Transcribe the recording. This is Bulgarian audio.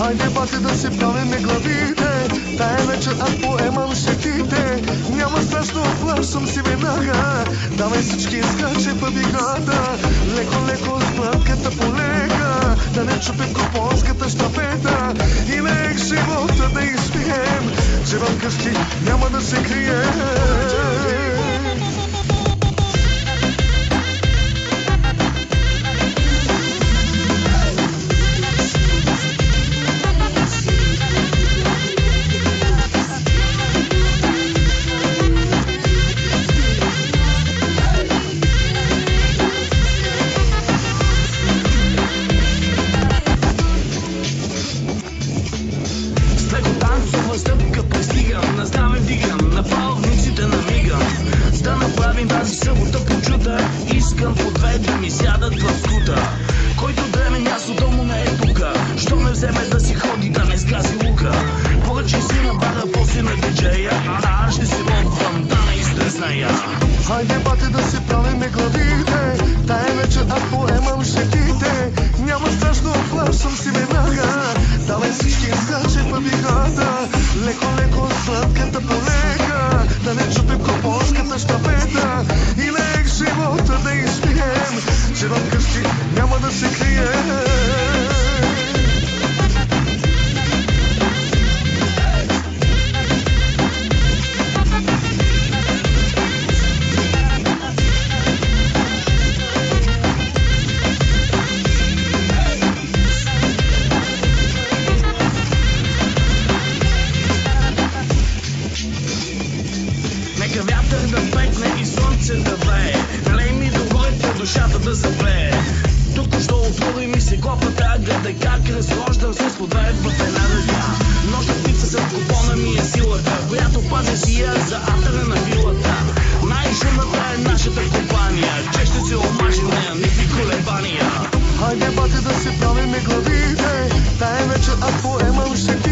Хайде, бате, да си правиме главите, тая вечер аз поемам щетите. Няма страшно, плащам си веднага, давай всички изкачи в бигата. Леко, леко с плътката полека, да не чупим купонската щафета. И лек живота да изпием, че вън къщи няма да се крием. Тази събота по чута, искам по две да ми сядат в скута. Който дреме мястото му не е тука, що ме вземе да си ходи, да не сгаси лука. Поръчай си на бара, после на диджея, а аз ще си лопвам, да не изтресная. Хайде, бате, да си правиме главите, тая вечер аз поемам щетите. Няма страшно, плащам си веднага, давай всички изкачи в бигата. Леко, леко с плътката полека, да не чупим купонската щафета. И лек живота да изпием, че вън къщи няма да се крием. Нека вятър да пекне и слънце да вее, налей ми догоре по душата да запее. Току-що отвори ми се главата, гледай как разхождам с по две в една ръка. Нощна птица зад купона ми е силата, която пазя сия за атъра на вилата. Най-шумната е нашата компания, че ще се омажи нея, никакви колебания. Хайде, бате, да си правиме главите, тая вечер аз поемам щети.